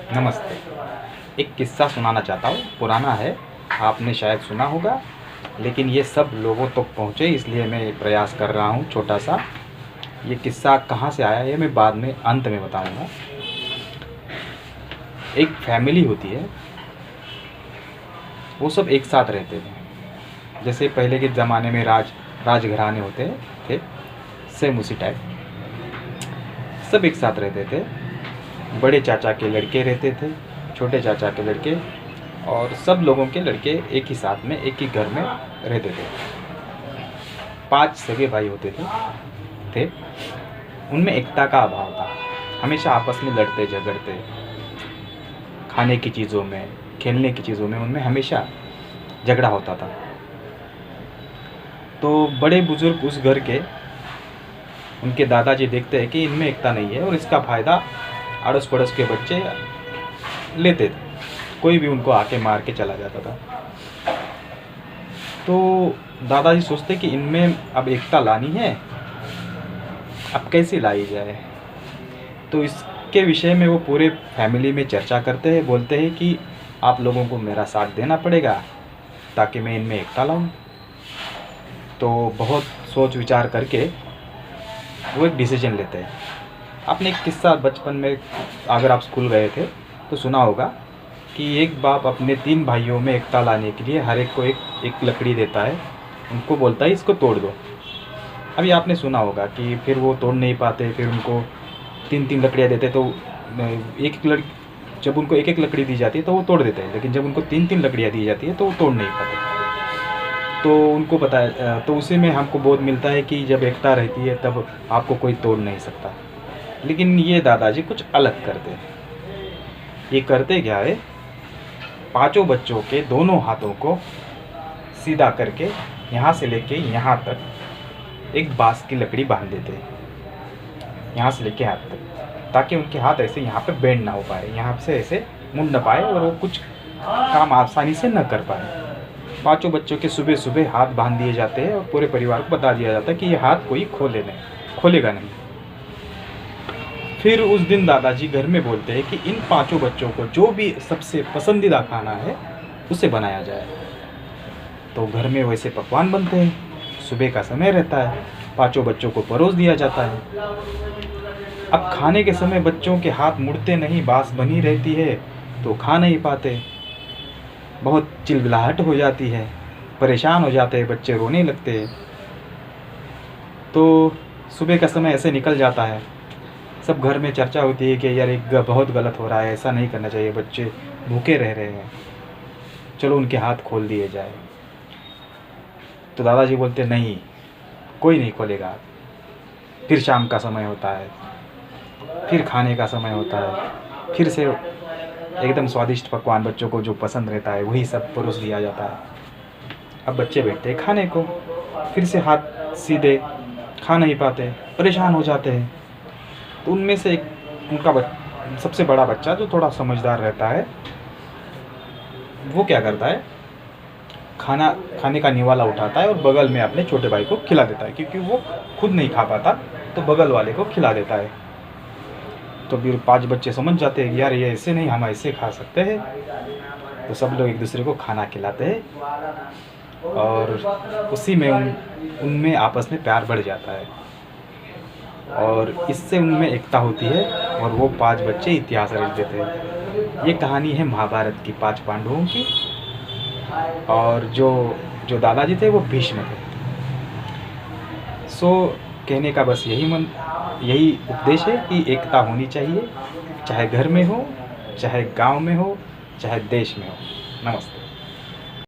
नमस्ते। एक किस्सा सुनाना चाहता हूँ, पुराना है, आपने शायद सुना होगा, लेकिन ये सब लोगों तक पहुँचे इसलिए मैं प्रयास कर रहा हूँ छोटा सा। ये किस्सा कहाँ से आया है मैं बाद में अंत में बताऊँगा। एक फैमिली होती है, वो सब एक साथ रहते थे। जैसे पहले के ज़माने में राजघराने होते थे, सेम उसी टाइप सब एक साथ रहते थे। बड़े चाचा के लड़के रहते थे, छोटे चाचा के लड़के, और सब लोगों के लड़के एक ही साथ में एक ही घर में रहते थे। 5 सगे भाई होते थे। उनमें एकता का अभाव था, हमेशा आपस में लड़ते झगड़ते, खाने की चीज़ों में, खेलने की चीज़ों में उनमें हमेशा झगड़ा होता था। तो बड़े बुजुर्ग उस घर के, उनके दादाजी देखते हैं कि इनमें एकता नहीं है और इसका फ़ायदा अड़ोस पड़ोस के बच्चे लेते थे। कोई भी उनको आके मार के चला जाता था। तो दादाजी सोचते कि इनमें अब एकता लानी है, अब कैसे लाई जाए। तो इसके विषय में वो पूरे फैमिली में चर्चा करते हैं, बोलते हैं कि आप लोगों को मेरा साथ देना पड़ेगा ताकि मैं इनमें एकता लाऊं। तो बहुत सोच विचार करके वो एक डिसीजन लेते हैं। आपने एक किस्सा बचपन में, अगर आप स्कूल गए थे तो सुना होगा कि एक बाप अपने 3 भाइयों में एकता लाने के लिए हर एक को एक लकड़ी देता है, उनको बोलता है इसको तोड़ दो। अभी आपने सुना होगा कि फिर वो तोड़ नहीं पाते, फिर उनको 3-3 लकड़ियाँ देते, तो जब उनको एक लकड़ी दी जाती है तो वो तोड़ देते हैं, लेकिन जब उनको 3-3 लकड़ियाँ दी जाती है तो वो तोड़ नहीं पाते। तो उनको बताया, तो उसी में हमको बोध मिलता है कि जब एकता रहती है तब आपको कोई तोड़ नहीं सकता। लेकिन ये दादाजी कुछ अलग करते हैं। ये करते क्या है, 5 बच्चों के दोनों हाथों को सीधा करके यहाँ से लेके यहाँ तक एक बांस की लकड़ी बांध देते हैं, यहाँ से लेके हाथ तक, ताकि उनके हाथ ऐसे यहाँ पे बेंड ना हो पाए, यहाँ से ऐसे मुड़ न पाए और वो कुछ काम आसानी से न कर पाए। 5 बच्चों के सुबह सुबह हाथ बांध दिए जाते हैं और पूरे परिवार को बता दिया जाता है कि ये हाथ कोई खोलेगा नहीं। फिर उस दिन दादाजी घर में बोलते हैं कि इन 5 बच्चों को जो भी सबसे पसंदीदा खाना है उसे बनाया जाए। तो घर में वैसे पकवान बनते हैं, सुबह का समय रहता है, 5 बच्चों को परोस दिया जाता है। अब खाने के समय बच्चों के हाथ मुड़ते नहीं, बांस बनी रहती है तो खा नहीं पाते, बहुत चिल्लाहट हो जाती है, परेशान हो जाते हैं बच्चे, रोने लगते हैं। तो सुबह का समय ऐसे निकल जाता है, सब घर में चर्चा होती है कि यार एक बहुत गलत हो रहा है, ऐसा नहीं करना चाहिए, बच्चे भूखे रह रहे हैं, चलो उनके हाथ खोल दिए जाए। तो दादाजी बोलते नहीं, कोई नहीं खोलेगा। फिर शाम का समय होता है, फिर खाने का समय होता है, फिर से एकदम स्वादिष्ट पकवान बच्चों को जो पसंद रहता है वही सब परोस दिया जाता है। अब बच्चे बैठते हैं खाने को, फिर से हाथ सीधे खा नहीं पाते, परेशान हो जाते हैं। तो उनमें से एक उनका सबसे बड़ा बच्चा जो थोड़ा समझदार रहता है, वो क्या करता है, खाने का निवाला उठाता है और बगल में अपने छोटे भाई को खिला देता है, क्योंकि वो खुद नहीं खा पाता तो बगल वाले को खिला देता है। तो फिर 5 बच्चे समझ जाते हैं यार ये ऐसे नहीं, हम ऐसे खा सकते हैं। तो सब लोग एक दूसरे को खाना खिलाते हैं और उसी में उनमें आपस में प्यार बढ़ जाता है और इससे उनमें एकता होती है और वो 5 बच्चे इतिहास रच देते हैं। ये कहानी है महाभारत की 5 पांडवों की, और जो दादाजी थे वो भीष्म थे। सो कहने का बस यही उपदेश है कि एकता होनी चाहिए, चाहे घर में हो, चाहे गांव में हो, चाहे देश में हो। नमस्ते।